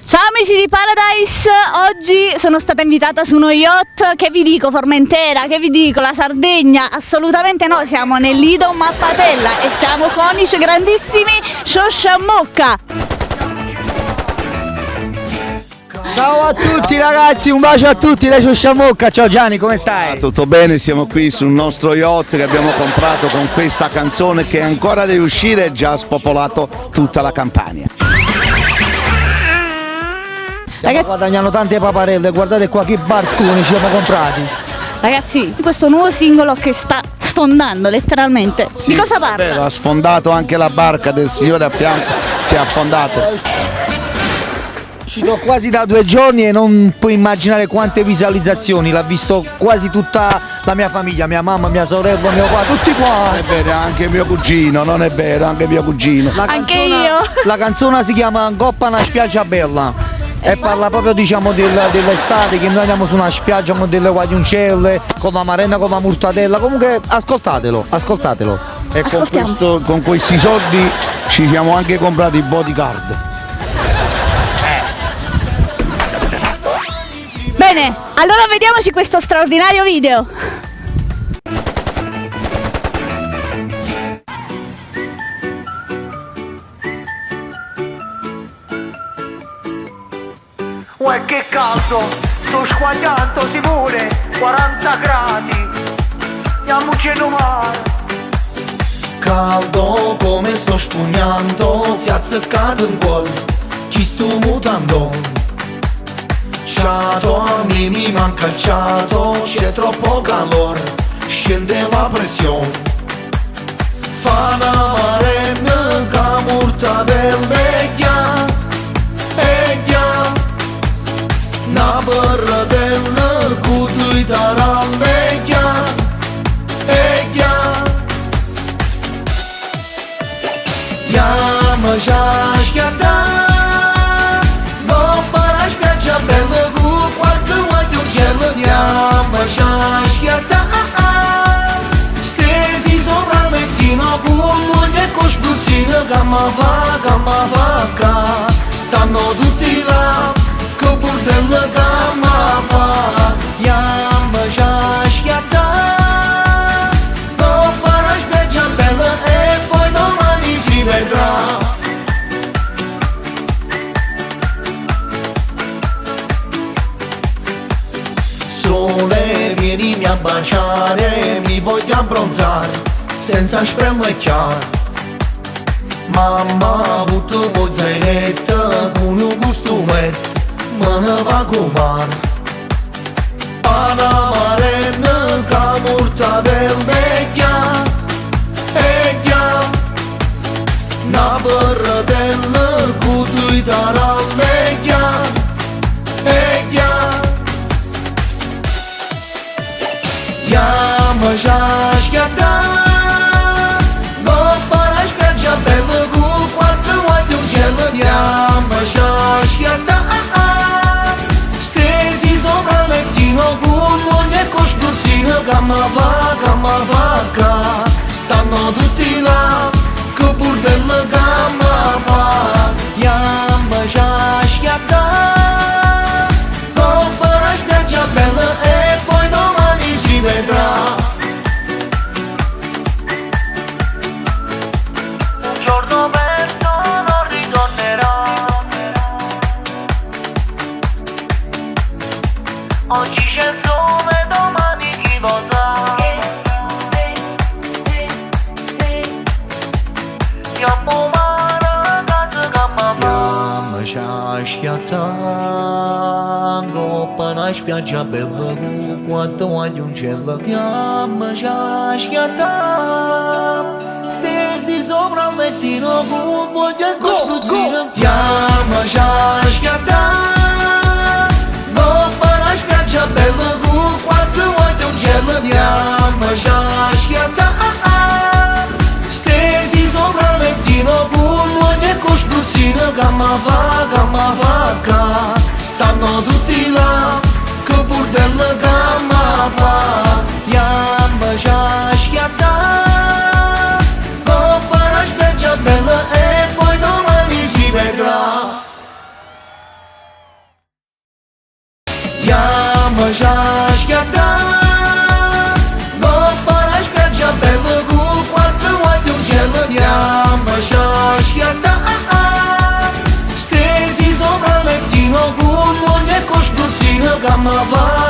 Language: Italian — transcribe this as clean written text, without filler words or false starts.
Ciao amici di Paradise, oggi sono stata invitata su uno yacht. Che vi dico Formentera, che vi dico la Sardegna? Assolutamente no, siamo nel Lido Mappatella e siamo con i grandissimi Sciosciamocca. Ciao a tutti ragazzi, un bacio a tutti da Sciosciamocca. Ciao Gianni, come stai? Tutto bene, siamo qui sul nostro yacht che abbiamo comprato con questa canzone che ancora deve uscire e già ha spopolato tutta la Campania. Stiamo guadagnando tante paparelle, guardate qua che barconi ci siamo comprati. Ragazzi, questo nuovo singolo che sta sfondando letteralmente. Sì, di cosa è vero, parla? ha sfondato anche la barca del signore a fianco, si è affondata. Uscito quasi da 2 giorni e non puoi immaginare quante visualizzazioni, l'ha visto quasi tutta la mia famiglia, mia mamma, mia sorella, mio padre, tutti qua. Non è vero, anche mio cugino, non è vero, anche mio cugino. Anche io. La canzone si chiama Goppa una spiaggia bella. E parla proprio diciamo dell'estate, che noi andiamo su una spiaggia con delle guagliuncelle, con la marena, con la mortadella. Comunque ascoltatelo. E con questi soldi ci siamo anche comprati i bodyguard. Bene, allora vediamoci questo straordinario video. Uè che caldo, sto squagliando Simone, 40 gradi, andiamoci in mare. Caldo come sto spugnando, si è azzeccato in gol, chi sto mutando. Ciato, a me mi manca il ciato, c'è troppo calore, scende la pressione. Fa una marena che mortadella vecchia, una barratella con 2 taralleggia, Chiama già schiattà, dopo la spiaggia bella con 4 guagliocchielle. Chiama già schiattà, stesi sopra il lettino con moglie e con spruzzino. Gamma va, stanno tutti là, che bordella gamma fa. Chiama già schiattà, dopo la spiaggia bella e poi domani si vedrà. Sole, vienimi a baciare, mi voglio abbronzare, senza spremlecchiare. Mamma ha avuto un zainetto con un costumetto, me ne va con mare. Una marena che mortadella vecchia, una barratella con 2 taralleggia, chiama già schiattà, dopo la spiaggia bella con 4 guagliocchielle. Chiama già schiattà, stesi sopra il lettino con moglie e con spruzzino. Gamma va, stanno tutti là, che bordella gamma fa. Chiama già schiattà, dopo la spiaggia bella e poi domani si vedrà. Un giorno perso non ritornerà, oggi c'è il sole, domani chi lo sa. Chiamo mare, casa gamma va. Chiama già schiattà, goppa una spiaggia bella con 4 guagliocchielle. Chiama già schiattà, stesi sopra il lettino con voglia e con spruzzino. Chiama già schiattà, dopo la spiaggia bella con 4 guagliocchielle. Chiama già schiattà, stesi sopra il lettino con voglia e con spruzzino. Gamma va, stanno tutti là, che bordella gamma fa. Chiama già schiattà, dopo la spiaggia bella e poi domani si vedrà. sciaschiata, goppa la spiaggia bella con quattro guagli uccelli, gamba sciaschiata, stesi sopra il lettino con ogni costruzione, gamma va,